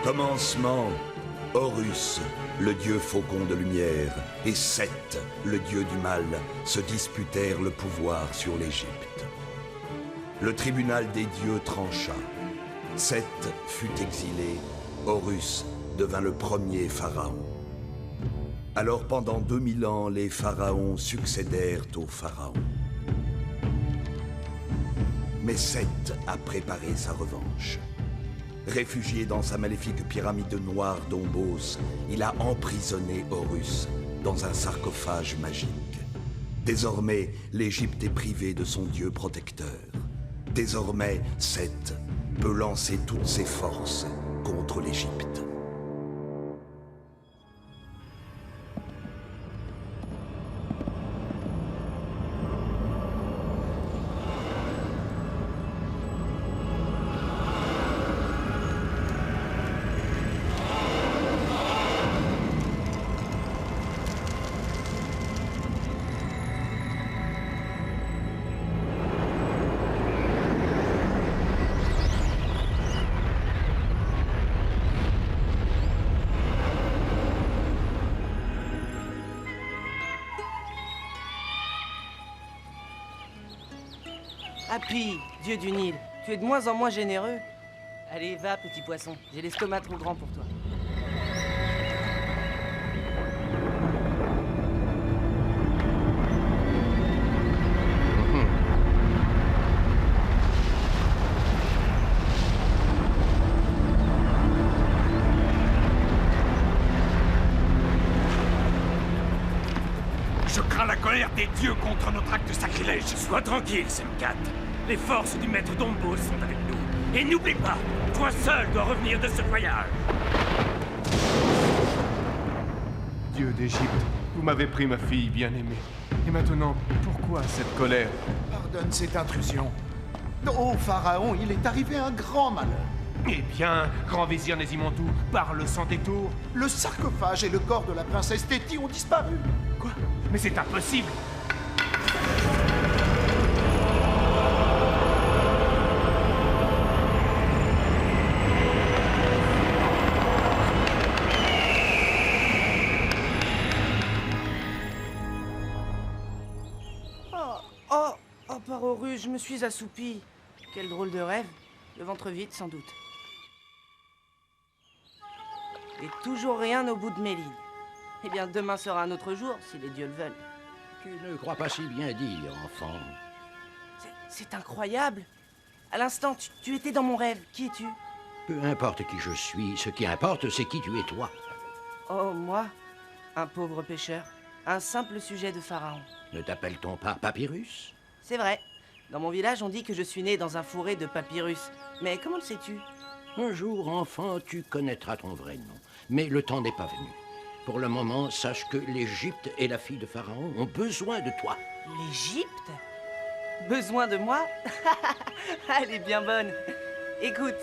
commencement, Horus, le dieu faucon de lumière, et Seth, le dieu du mal, se disputèrent le pouvoir sur l'Égypte. Le tribunal des dieux trancha. Seth fut exilé, Horus devint le premier pharaon. Alors pendant 2000 ans, les pharaons succédèrent aux pharaons. Mais Seth a préparé sa revanche. Réfugié dans sa maléfique pyramide noire d'Ombos, il a emprisonné Horus dans un sarcophage magique. Désormais, l'Égypte est privée de son dieu protecteur. Désormais, Seth peut lancer toutes ses forces contre l'Égypte. Hapi, dieu du Nil, tu es de moins en moins généreux. Allez, va, petit poisson, j'ai l'estomac trop grand pour toi. Je crains la colère des dieux contre notre acte de sacrilège. Sois tranquille, Semkat. Les forces du maître Dombos sont avec nous. Et n'oublie pas, toi seul dois revenir de ce voyage. Dieu d'Égypte, vous m'avez pris ma fille bien-aimée. Et maintenant, pourquoi cette colère? Pardonne cette intrusion. Ô Pharaon, il est arrivé un grand malheur. Eh bien, grand vizir Nésimontou, parle sans détour. Le sarcophage et le corps de la princesse Téti ont disparu. Quoi? Mais c'est impossible! Oh, par Horus, je me suis assoupi. Quel drôle de rêve. Le ventre vide, sans doute. Et toujours rien au bout de mes lignes. Eh bien, demain sera un autre jour, si les dieux le veulent. Tu ne crois pas si bien dire, enfant. C'est incroyable. À l'instant, tu étais dans mon rêve. Qui es-tu? Peu importe qui je suis, ce qui importe, c'est qui tu es toi. Oh, moi? Un pauvre pêcheur. Un simple sujet de Pharaon. Ne t'appelle-t-on pas Papyrus? C'est vrai. Dans mon village, on dit que je suis né dans un fourré de papyrus. Mais comment le sais-tu? Un jour, enfant, tu connaîtras ton vrai nom. Mais le temps n'est pas venu. Pour le moment, sache que l'Égypte et la fille de Pharaon ont besoin de toi. L'Égypte? Besoin de moi? Elle est bien bonne. Écoute,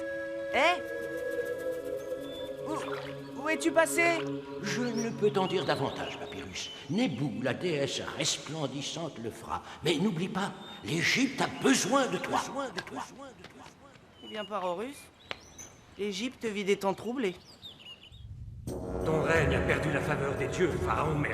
où es-tu passé? Je ne peux t'en dire davantage, Papyrus. Nébou, la déesse resplendissante, le fera. Mais n'oublie pas, l'Égypte a besoin de toi. Eh bien, par Horus, l'Égypte vit des temps troublés. Ton règne a perdu la faveur des dieux, Pharaon, mais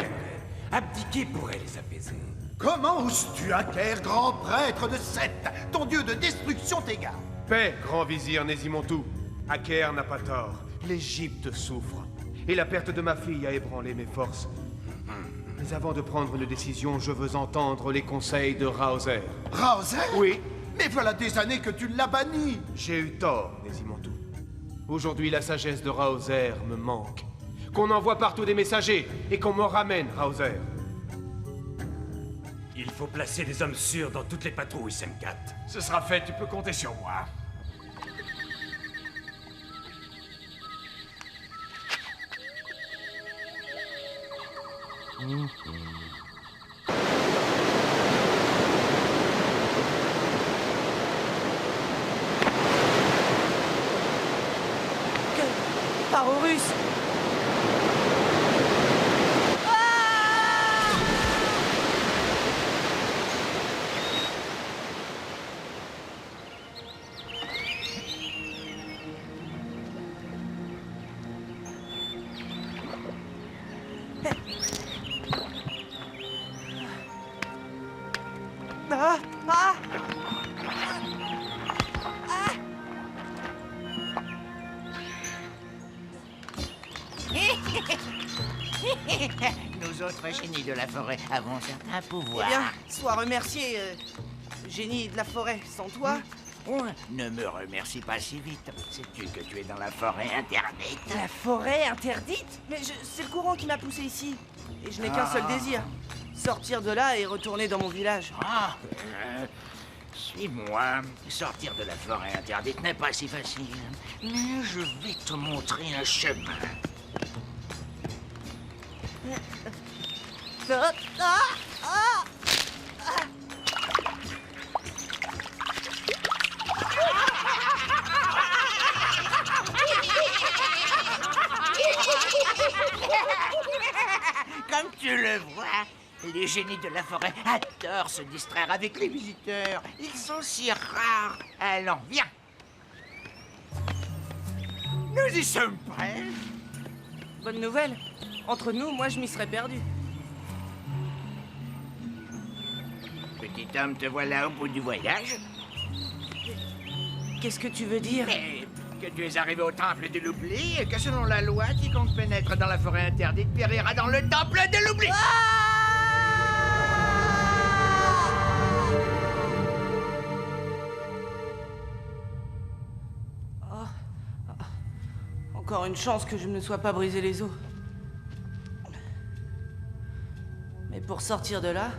abdiquer pourrait les apaiser. Comment oses-tu, Aker, grand prêtre de Seth? Ton dieu de destruction t'égare. Paix, grand vizir Nésimontou. Aker n'a pas tort. L'Égypte souffre. Et la perte de ma fille a ébranlé mes forces. Mais avant de prendre une décision, je veux entendre les conseils de Raozer. Raozer? Oui. Mais voilà des années que tu l'as banni. J'ai eu tort, Nésimontou. Aujourd'hui, la sagesse de Raozer me manque. Qu'on envoie partout des messagers et qu'on me ramène, Raozer. Il faut placer des hommes sûrs dans toutes les patrouilles, Semkat. Ce sera fait, tu peux compter sur moi. Par Horus! Nous autres génies de la forêt avons certains pouvoirs. Eh bien, sois remercié, génie de la forêt. Sans toi, Oh, ne me remercie pas si vite. Sais-tu que tu es dans la forêt interdite? la forêt interdite? Mais c'est le courant qui m'a poussé ici. Et je n'ai qu'un seul désir. Sortir de là et retourner dans mon village. Ah, suis-moi. Sortir de la forêt interdite n'est pas si facile. Mais je vais te montrer un chemin. Ah, ah, ah. Comme tu le vois, les génies de la forêt adorent se distraire avec les visiteurs. Ils sont si rares. Allons, viens. Nous y sommes prêts. Bonne nouvelle. Entre nous, moi je m'y serais perdu. Petit homme, te voilà au bout du voyage. Qu'est-ce que tu veux dire? Mais que tu es arrivé au temple de l'oubli et que selon la loi, quiconque pénètre dans la forêt interdite périra dans le temple de l'oubli. Encore une chance que je ne me sois pas brisé les os. Mais pour sortir de là...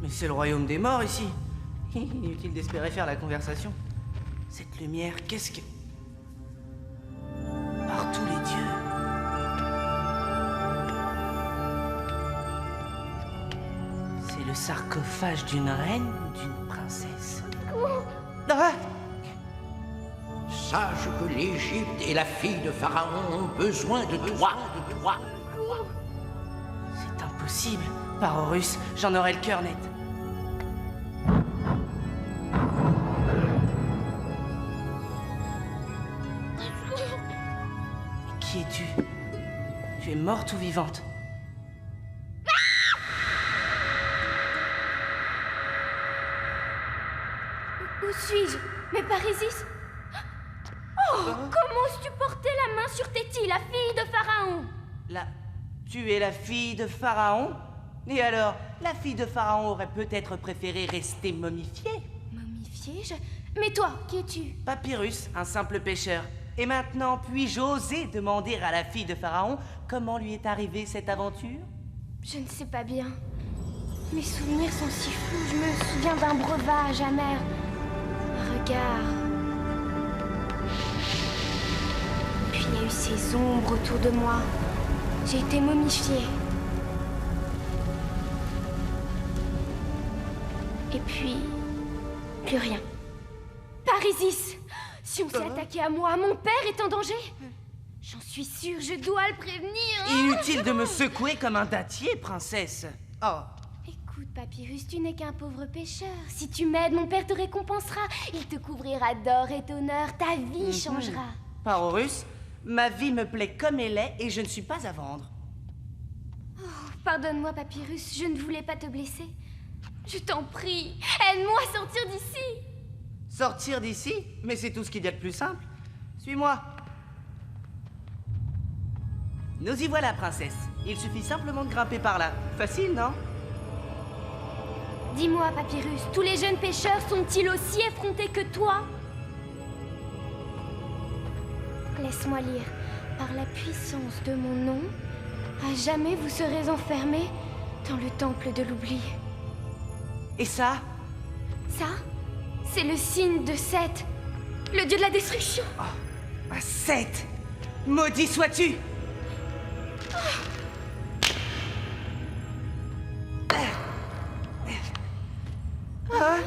Mais c'est le royaume des morts ici. Inutile d'espérer faire la conversation. Cette lumière, qu'est-ce que... Par tous les dieux. C'est le sarcophage d'une reine ou d'une princesse? Ah! Sache que l'Égypte et la fille de Pharaon ont besoin de toi. C'est impossible. Par Horus, j'en aurai le cœur net. Mais qui es-tu? Tu es morte ou vivante? Où suis-je? Mais Parisis? Oh, comment oses-tu porter la main sur Téti, la fille de Pharaon? Tu es la fille de Pharaon? Et alors, la fille de Pharaon aurait peut-être préféré rester momifiée. Momifiée? Mais toi, qui es-tu? Papyrus, un simple pêcheur. Et maintenant, puis-je oser demander à la fille de Pharaon comment lui est arrivée cette aventure? Je ne sais pas bien. Mes souvenirs sont si flous, je me souviens d'un breuvage amer. Un regard. Puis il y a eu ces ombres autour de moi. J'ai été momifiée. Et puis... plus rien. Parisis! Si on s'est attaqué à moi, mon père est en danger? J'en suis sûre, je dois le prévenir. Inutile de me secouer comme un dattier, princesse. Oh. Écoute, Papyrus, tu n'es qu'un pauvre pêcheur. Si tu m'aides, mon père te récompensera. Il te couvrira d'or et d'honneur. Ta vie changera. Par Horus, ma vie me plaît comme elle est et je ne suis pas à vendre. Oh, pardonne-moi, Papyrus, je ne voulais pas te blesser. Je t'en prie, aide-moi à sortir d'ici. Sortir d'ici? Mais c'est tout ce qu'il y a de plus simple. Suis-moi. Nous y voilà, princesse. Il suffit simplement de grimper par là. Facile, non? Dis-moi, Papyrus, tous les jeunes pêcheurs sont-ils aussi effrontés que toi? Laisse-moi lire. Par la puissance de mon nom, à jamais vous serez enfermés dans le temple de l'oubli. Et ça? Ça, c'est le signe de Seth, le dieu de la destruction. Oh, Seth! Maudit sois-tu! Ah.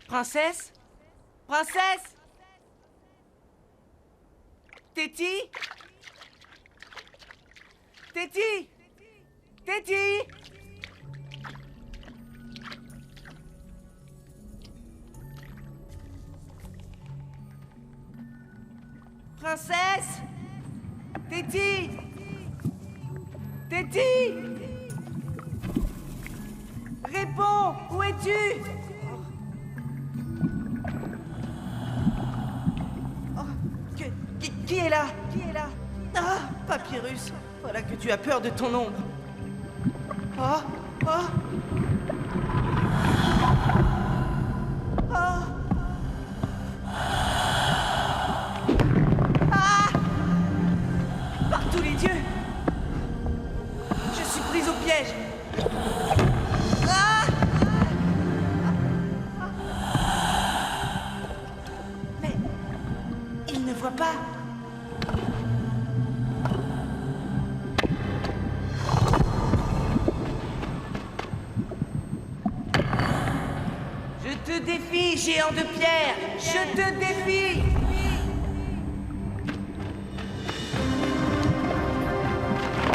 Princesse? Princesse? Téti? Téti? Téti? Princesse? Téti? Téti? Réponds! Où es-tu? Qui est là? Qui est là? Ah, Papyrus, voilà que tu as peur de ton ombre. Oh, oh. Oh. Ah! Par tous les dieux! Je suis prise au piège! Ah! Mais il ne voit pas. Je te défie, géant de pierre! Je te défie!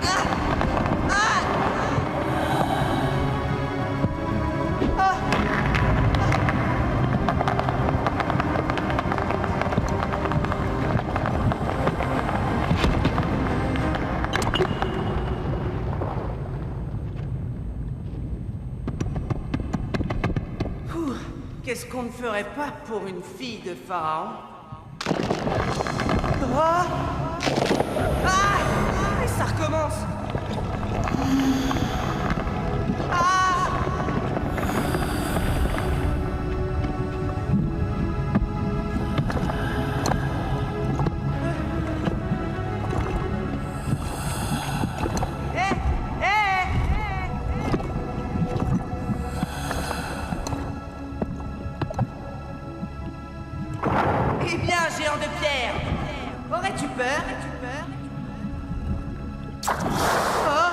Ah! Ah! Ah! Ouh, qu'est-ce qu'on ne ferait pas pour une fille de Pharaon? Oh! Ah! Et ça recommence! Ah! Eh! Eh! Eh bien, géant de pierre, aurais-tu peur? Oh!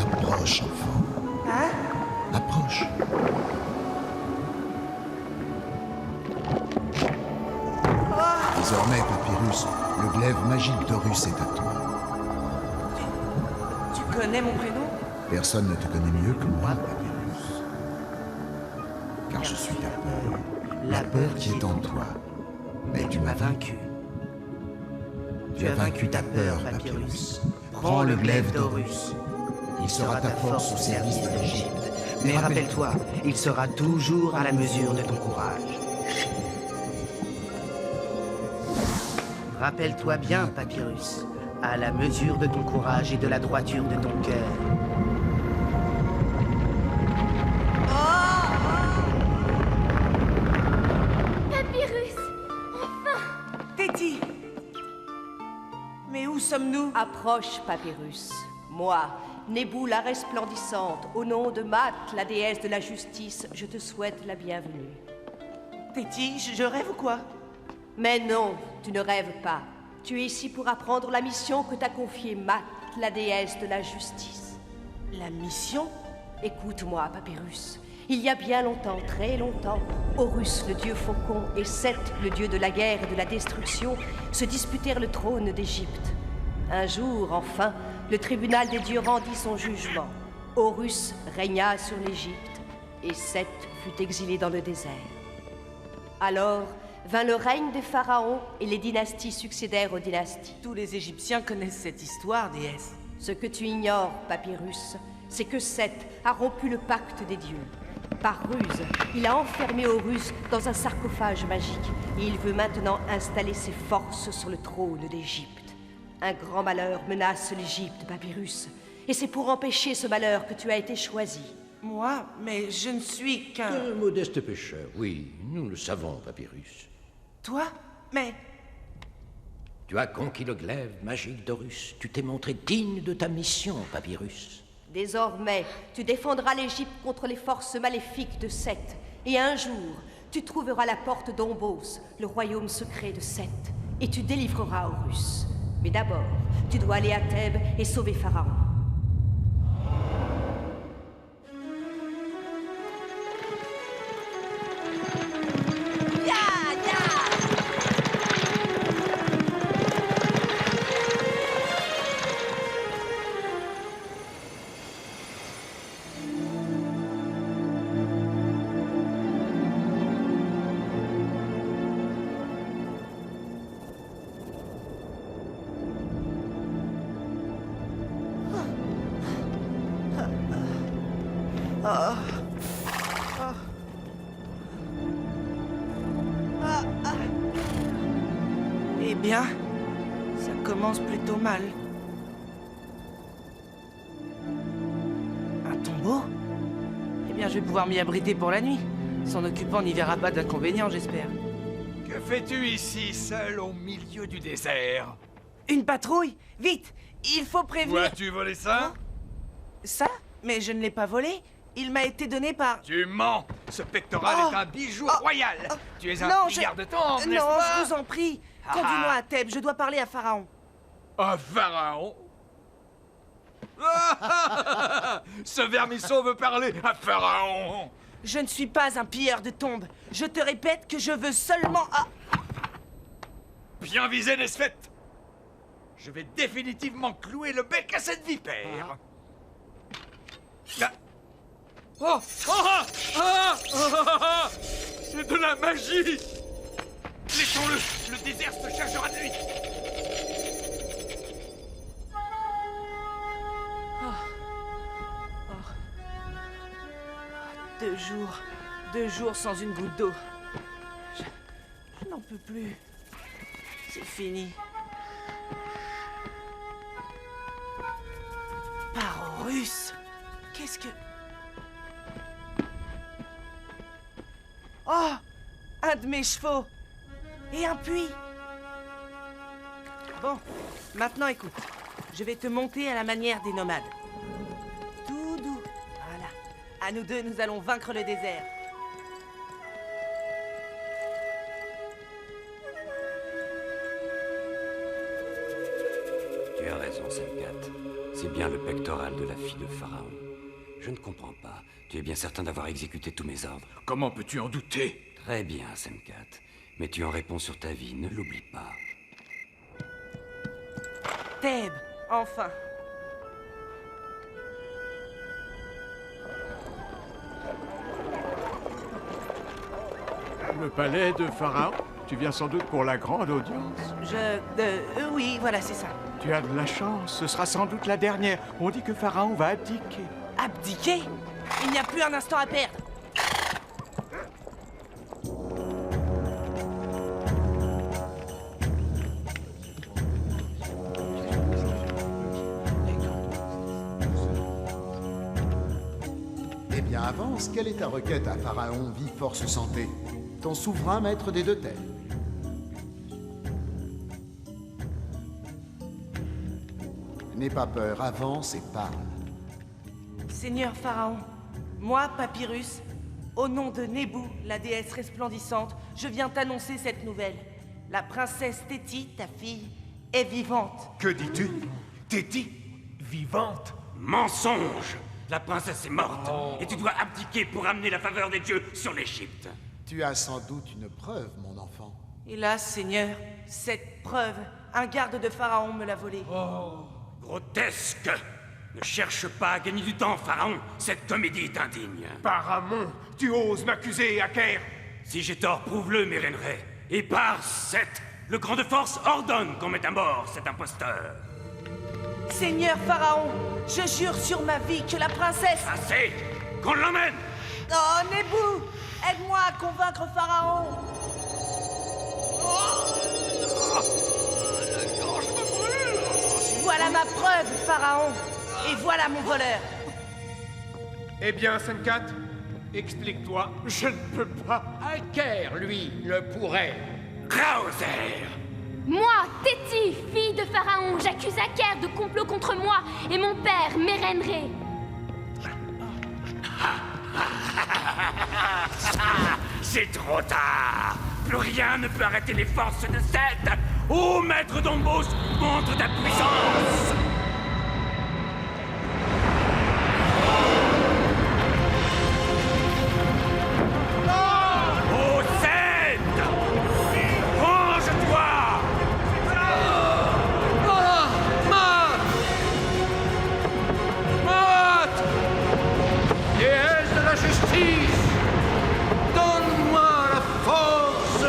Approche, enfant. Hein? Approche. Désormais, Papyrus, le glaive magique d'Horus est à toi. Tu connais mon prénom? Personne ne te connaît mieux que moi, Papyrus. Car je suis ta peur. La peur qui est en toi. Mais tu m'as vaincu. Tu as vaincu ta peur, Papyrus. Prends le glaive d'Horus. Il sera ta force au service de l'Égypte. Mais rappelle-toi, il sera toujours à la mesure de ton courage. Rappelle-toi bien, Papyrus, à la mesure de ton courage et de la droiture de ton cœur. Papyrus! Téti! Mais où sommes-nous? Approche, Papyrus. Moi, Nébou la resplendissante, au nom de Mat, la déesse de la justice, je te souhaite la bienvenue. Téti, je rêve ou quoi? Mais non, tu ne rêves pas. Tu es ici pour apprendre la mission que t'a confiée Mat, la déesse de la justice. La mission? Écoute-moi, Papyrus. Il y a bien longtemps, très longtemps, Horus, le dieu faucon, et Seth, le dieu de la guerre et de la destruction, se disputèrent le trône d'Égypte. Un jour, enfin, le tribunal des dieux rendit son jugement. Horus régna sur l'Égypte, et Seth fut exilé dans le désert. Alors vint le règne des pharaons, et les dynasties succédèrent aux dynasties. Tous les Égyptiens connaissent cette histoire, déesse. Ce que tu ignores, Papyrus, c'est que Seth a rompu le pacte des dieux. Par ruse, il a enfermé Horus dans un sarcophage magique et il veut maintenant installer ses forces sur le trône d'Égypte. Un grand malheur menace l'Égypte, Papyrus, et c'est pour empêcher ce malheur que tu as été choisi. Moi? Mais je ne suis qu'un... Un modeste pêcheur, oui, nous le savons, Papyrus. Toi? Mais... Tu as conquis le glaive magique d'Horus. Tu t'es montré digne de ta mission, Papyrus. Désormais, tu défendras l'Égypte contre les forces maléfiques de Seth. Et un jour, tu trouveras la porte d'Ombos, le royaume secret de Seth. Et tu délivreras Horus. Mais d'abord, tu dois aller à Thèbes et sauver Pharaon. Eh bien, ça commence plutôt mal. Un tombeau? Eh bien, je vais pouvoir m'y abriter pour la nuit. Son occupant n'y verra pas d'inconvénient, j'espère. Que fais-tu ici, seul au milieu du désert? Une patrouille? Vite! Il faut Où prévenir... as-tu volé ça? Ça? Mais je ne l'ai pas volé. Il m'a été donné par... Tu mens! Ce pectoral Oh. est un bijou Oh. royal! Oh. Tu es un Non, pillard de tombe, n'est-ce Non, pas? je vous en prie. Conduis-moi à Thèbes, je dois parler à Pharaon. Un pharaon? Ce vermisseau veut parler à Pharaon! Je ne suis pas un pilleur de tombes. Je te répète que je veux seulement... Ah. Bien visé, Nesfet! Je vais définitivement clouer le bec à cette vipère! Ah. Oh! Oh! Ah! Ah! Ah! C'est de la magie! Laissons-le! Le désert se chargera de lui! Deux jours sans une goutte d'eau. Je n'en peux plus. C'est fini. Parorus! Qu'est-ce que... Oh! Un de mes chevaux! Et un puits! Bon, maintenant écoute. Je vais te monter à la manière des nomades. Tout doux. Voilà. À nous deux, nous allons vaincre le désert. Tu as raison, Semkat. C'est bien le pectoral de la fille de Pharaon. Je ne comprends pas. Tu es bien certain d'avoir exécuté tous mes ordres? Comment peux-tu en douter? Très bien, Semkat. Mais tu en réponds sur ta vie, ne l'oublie pas. Thèbes, enfin. Le palais de Pharaon? Tu viens sans doute pour la grande audience. Oui, voilà, c'est ça. Tu as de la chance, ce sera sans doute la dernière. On dit que Pharaon va abdiquer. Abdiquer? Il n'y a plus un instant à perdre. Eh bien, avance. Quelle est ta requête à Pharaon, vie, force, santé? Ton souverain maître des deux terres. N'aie pas peur, avance et parle. Seigneur Pharaon, moi, Papyrus, au nom de Nébou, la déesse resplendissante, je viens t'annoncer cette nouvelle. La princesse Téti, ta fille, est vivante. Que dis-tu? Téti? Vivante? Mensonge! La princesse est morte, et tu dois abdiquer pour amener la faveur des dieux sur l'Égypte. Tu as sans doute une preuve, mon enfant. Hélas, Seigneur, cette preuve, un garde de Pharaon me l'a volée. Grotesque! Ne cherche pas à gagner du temps, Pharaon. Cette comédie est indigne. Paramon, tu oses m'accuser, Aker? Si j'ai tort, prouve-le, Mérénré. Et par Seth, le grand de force ordonne qu'on mette à mort cet imposteur. Seigneur Pharaon, je jure sur ma vie que la princesse... Assez! Qu'on l'emmène! Oh, Nébou! Aide-moi à convaincre Pharaon! Voilà ma preuve, Pharaon! Et voilà mon voleur! Eh bien, Semkat, explique-toi. Je ne peux pas. Aker, lui, le pourrait. Krauser! Moi, Téti, fille de Pharaon, j'accuse Aker de complot contre moi et mon père, Mérénré. C'est trop tard! Plus rien ne peut arrêter les forces de Seth! Ô maître d'Ombos, montre ta puissance! Ô Seth! Range-toi! Déesse de la justice, donne-moi la force.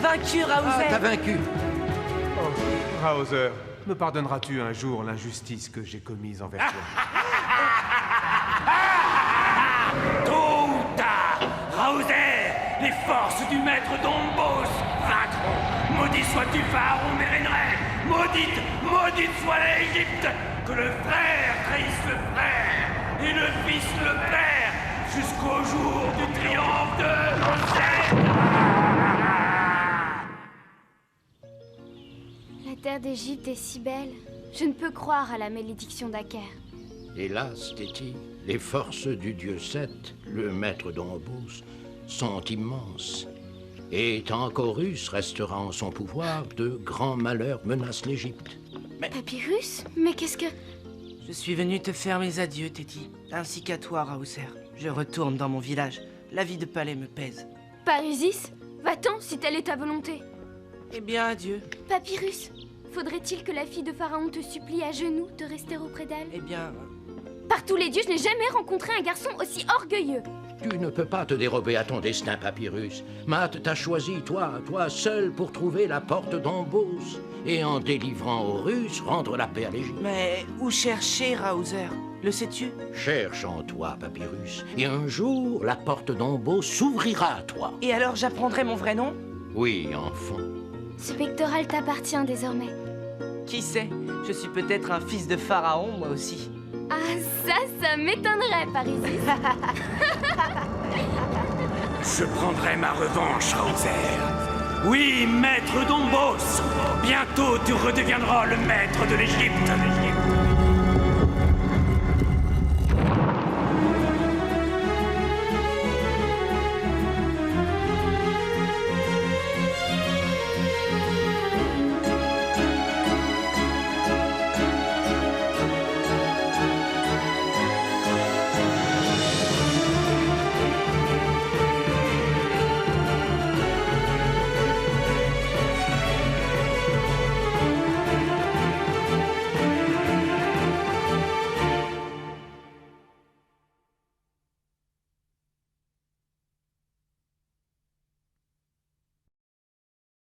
vaincu, Raouzet. T'as vaincu. Oh, Raozer, me pardonneras-tu un jour l'injustice que j'ai commise envers toi? Tôt ou tard, Raozer, les forces du maître Dombos vaincront. Maudit sois-tu, Pharaon Méréneret. Maudite soit l'Égypte. Que le frère trahisse le frère et le fils le père jusqu'au jour du triomphe de l'ancêtre. La terre d'Égypte est si belle. Je ne peux croire à la malédiction d'Aker. Hélas, Téti, les forces du dieu Seth, le maître d'Ombos, sont immenses. Et tant qu'Horus restera en son pouvoir, de grands malheurs menacent l'Égypte. Papyrus? Mais qu'est-ce que... Je suis venu te faire mes adieux, Téti. Ainsi qu'à toi, Raousser. Je retourne dans mon village. La vie de palais me pèse. Parisis? Va-t'en si telle est ta volonté. Eh bien, adieu. Papyrus, faudrait-il que la fille de Pharaon te supplie à genoux de rester auprès d'elle? Eh bien... Par tous les dieux, je n'ai jamais rencontré un garçon aussi orgueilleux. Tu ne peux pas te dérober à ton destin, Papyrus. Maat t'a choisi, toi seul, pour trouver la porte d'Ombos. Et en délivrant Horus, rendre la paix à l'Égypte. Mais où chercher, Raousser? Le sais-tu? Cherche en toi, Papyrus. Et un jour, la porte d'Ombos s'ouvrira à toi. Et alors j'apprendrai mon vrai nom? Oui, enfant. Ce pectoral t'appartient désormais. Qui sait? Je suis peut-être un fils de Pharaon, moi aussi. Ah, ça m'étonnerait, Parisis. Je prendrai ma revanche, Raozer. Oui, maître Dombos. Bientôt tu redeviendras le maître de l'Égypte.